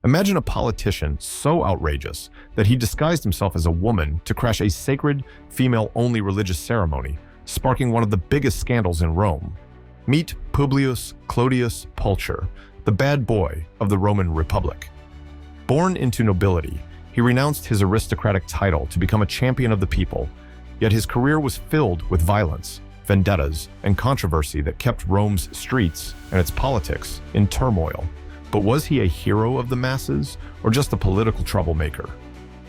Imagine a politician so outrageous that he disguised himself as a woman to crash a sacred, female-only religious ceremony, sparking one of the biggest scandals in Rome. Meet Publius Clodius Pulcher, the bad boy of the Roman Republic. Born into nobility, he renounced his aristocratic title to become a champion of the people, yet his career was filled with violence, vendettas, and controversy that kept Rome's streets and its politics in turmoil. But was he a hero of the masses or just a political troublemaker?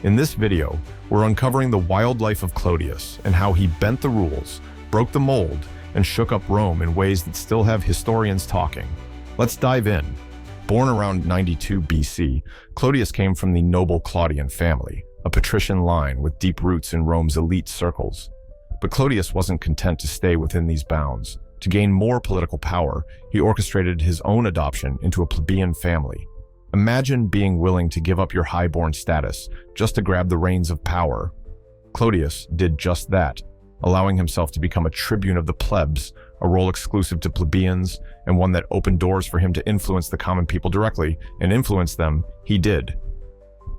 In this video, we're uncovering the wild life of Clodius and how he bent the rules, broke the mold, and shook up Rome in ways that still have historians talking. Let's dive in. Born around 92 BC, Clodius came from the noble Claudian family, a patrician line with deep roots in Rome's elite circles. But Clodius wasn't content to stay within these bounds. To gain more political power, he orchestrated his own adoption into a plebeian family. Imagine being willing to give up your highborn status just to grab the reins of power. Clodius did just that, allowing himself to become a tribune of the plebs, a role exclusive to plebeians, and one that opened doors for him to influence the common people directly, and influence them he did.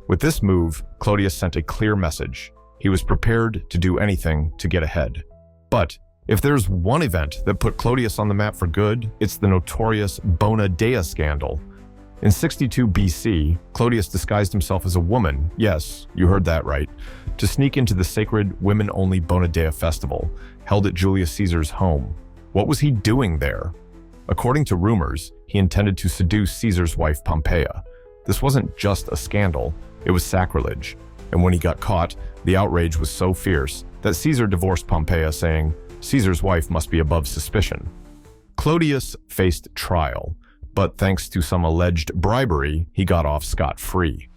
With this move, Clodius sent a clear message. He was prepared to do anything to get ahead. But if there's one event that put Clodius on the map for good, it's the notorious Bona Dea scandal. In 62 BC, Clodius disguised himself as a woman, yes, you heard that right, to sneak into the sacred women-only Bona Dea festival, held at Julius Caesar's home. What was he doing there? According to rumors, he intended to seduce Caesar's wife Pompeia. This wasn't just a scandal, it was sacrilege. And when he got caught, the outrage was so fierce that Caesar divorced Pompeia, saying, "Caesar's wife must be above suspicion." Clodius faced trial, but thanks to some alleged bribery, he got off scot-free.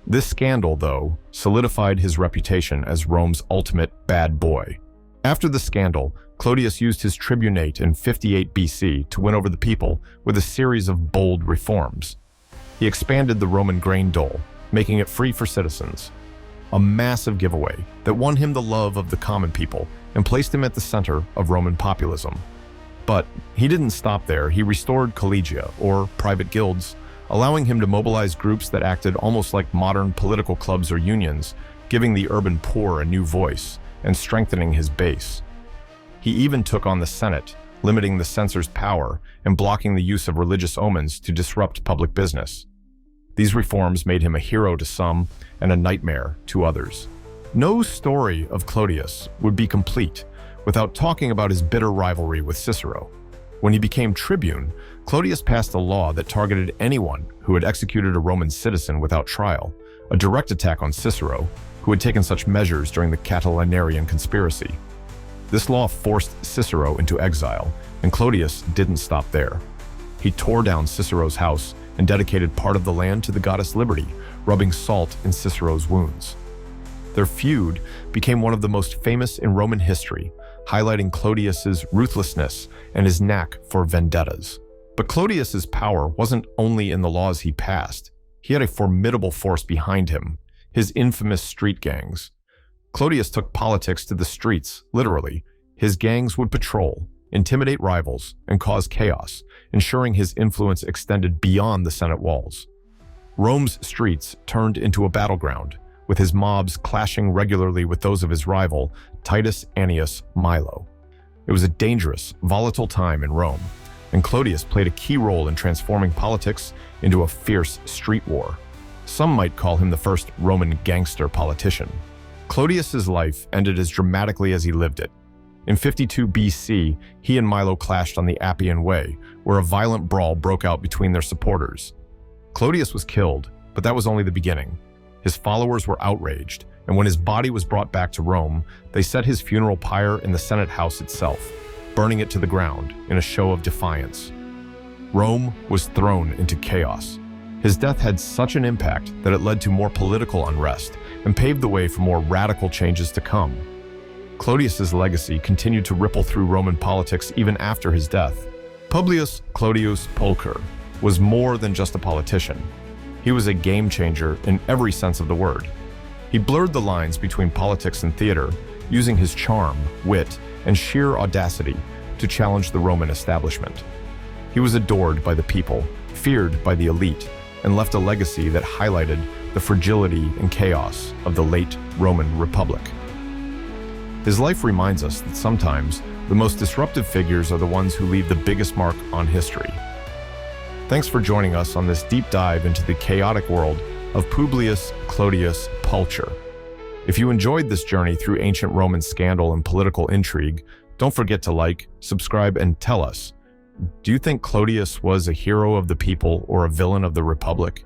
This scandal, though, solidified his reputation as Rome's ultimate bad boy. After the scandal, Clodius used his tribunate in 58 BC to win over the people with a series of bold reforms. He expanded the Roman grain dole, making it free for citizens. A massive giveaway that won him the love of the common people and placed him at the center of Roman populism. But he didn't stop there. He restored collegia, or private guilds, allowing him to mobilize groups that acted almost like modern political clubs or unions, giving the urban poor a new voice and strengthening his base. He even took on the Senate, limiting the censor's power and blocking the use of religious omens to disrupt public business. These reforms made him a hero to some and a nightmare to others. No story of Clodius would be complete without talking about his bitter rivalry with Cicero. When he became tribune, Clodius passed a law that targeted anyone who had executed a Roman citizen without trial, a direct attack on Cicero, who had taken such measures during the Catilinarian conspiracy. This law forced Cicero into exile, and Clodius didn't stop there. He tore down Cicero's house and dedicated part of the land to the goddess Liberty, rubbing salt in Cicero's wounds. Their feud became one of the most famous in Roman history, highlighting Clodius's ruthlessness and his knack for vendettas. But Clodius's power wasn't only in the laws he passed. He had a formidable force behind him, his infamous street gangs. Clodius took politics to the streets, literally. His gangs would patrol, intimidate rivals, and cause chaos, ensuring his influence extended beyond the Senate walls. Rome's streets turned into a battleground, with his mobs clashing regularly with those of his rival, Titus Annius Milo. It was a dangerous, volatile time in Rome, and Clodius played a key role in transforming politics into a fierce street war. Some might call him the first Roman gangster politician. Clodius's life ended as dramatically as he lived it. In 52 BC, he and Milo clashed on the Appian Way, where a violent brawl broke out between their supporters. Clodius was killed, but that was only the beginning. His followers were outraged, and when his body was brought back to Rome, they set his funeral pyre in the Senate house itself, burning it to the ground in a show of defiance. Rome was thrown into chaos. His death had such an impact that it led to more political unrest and paved the way for more radical changes to come. Clodius's legacy continued to ripple through Roman politics even after his death. Publius Clodius Pulcher was more than just a politician. He was a game changer in every sense of the word. He blurred the lines between politics and theater, using his charm, wit, and sheer audacity to challenge the Roman establishment. He was adored by the people, feared by the elite, and left a legacy that highlighted the fragility and chaos of the late Roman Republic. His life reminds us that sometimes the most disruptive figures are the ones who leave the biggest mark on history. Thanks for joining us on this deep dive into the chaotic world of Publius Clodius Pulcher. If you enjoyed this journey through ancient Roman scandal and political intrigue, don't forget to like, subscribe, and tell us, do you think Clodius was a hero of the people or a villain of the Republic?